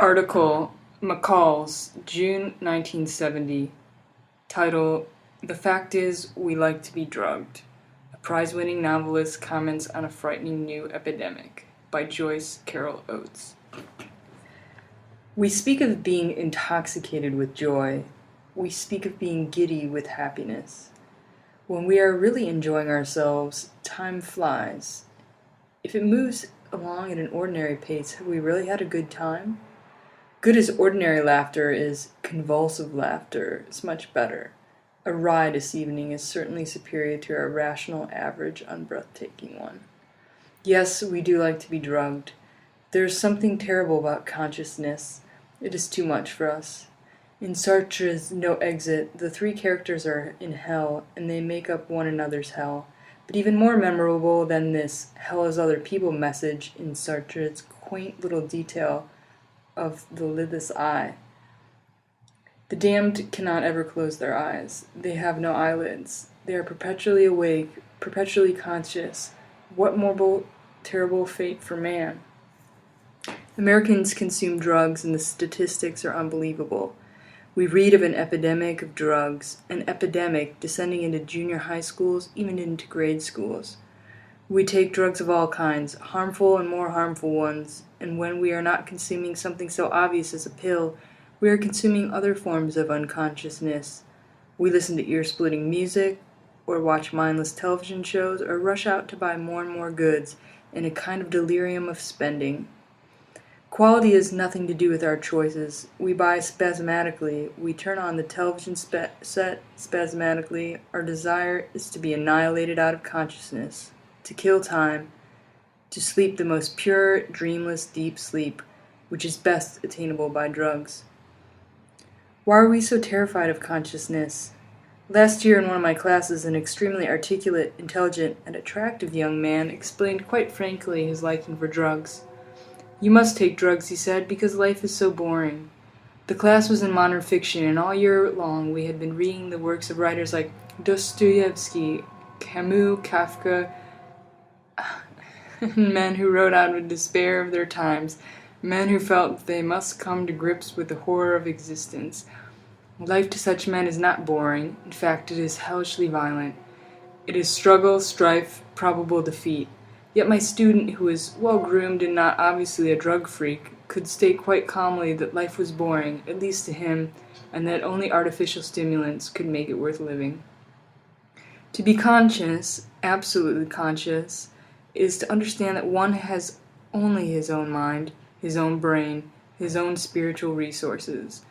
Article McCall's June 1970. Title The Fact Is We Like to Be Drugged. A prize-winning novelist comments on a frightening new epidemic by Joyce Carol Oates. We speak of being intoxicated with joy. We speak of being giddy with happiness. When we are really enjoying ourselves, time flies. If it moves along at an ordinary pace, have we really had a good time? Good as ordinary laughter is, convulsive laughter is much better. A ride this evening is certainly superior to our rational average unbreathtaking one. Yes, we do like to be drugged. There is something terrible about consciousness. It is too much for us. In Sartre's No Exit, the three characters are in hell, and they make up one another's hell. But even more memorable than this hell is other people message in Sartre's quaint little detail of the lidless eye. The damned cannot ever close their eyes. They have no eyelids. They are perpetually awake, perpetually conscious. What more terrible fate for man? Americans consume drugs, and the statistics are unbelievable. We read of an epidemic of drugs, an epidemic descending into junior high schools, even into grade schools. We take drugs of all kinds, harmful and more harmful ones, and when we are not consuming something so obvious as a pill, we are consuming other forms of unconsciousness. We listen to ear-splitting music, or watch mindless television shows, or rush out to buy more and more goods in a kind of delirium of spending. Quality has nothing to do with our choices. We buy spasmodically. We turn on the television set spasmodically. Our desire is to be annihilated out of consciousness, to kill time, to sleep the most pure, dreamless, deep sleep, which is best attainable by drugs. Why are we so terrified of consciousness? Last year in one of my classes, an extremely articulate, intelligent, and attractive young man explained quite frankly his liking for drugs. You must take drugs, he said, because life is so boring. The class was in modern fiction, and all year long we had been reading the works of writers like Dostoevsky, Camus, Kafka, men who wrote out of despair of their times, men who felt they must come to grips with the horror of existence. Life to such men is not boring. In fact, it is hellishly violent. It is struggle, strife, probable defeat. Yet my student, who is well-groomed and not obviously a drug freak, could state quite calmly that life was boring, at least to him, and that only artificial stimulants could make it worth living. To be conscious, absolutely conscious, is to understand that one has only his own mind, his own brain, his own spiritual resources.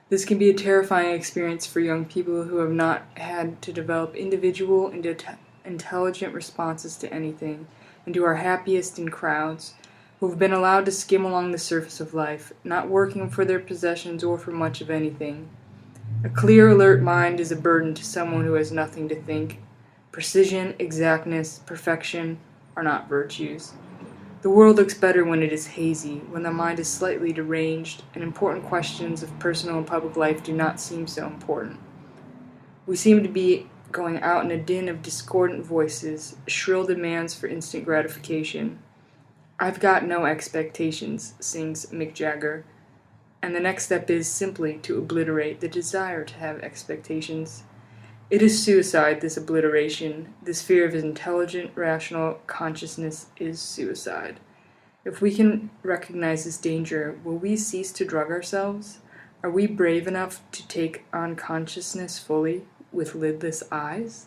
This can be a terrifying experience for young people who have not had to develop individual and intelligent responses to anything, and who are happiest in crowds, who have been allowed to skim along the surface of life, not working for their possessions or for much of anything. A clear, alert mind is a burden to someone who has nothing to think. Precision, exactness, perfection are not virtues. The world looks better when it is hazy, when the mind is slightly deranged, and important questions of personal and public life do not seem so important. We seem to be going out in a din of discordant voices, shrill demands for instant gratification. I've got no expectations, sings Mick Jagger, and the next step is simply to obliterate the desire to have expectations. It is suicide, this obliteration. This fear of intelligent, rational consciousness is suicide. If we can recognize this danger, will we cease to drug ourselves? Are we brave enough to take on consciousness fully, with lidless eyes?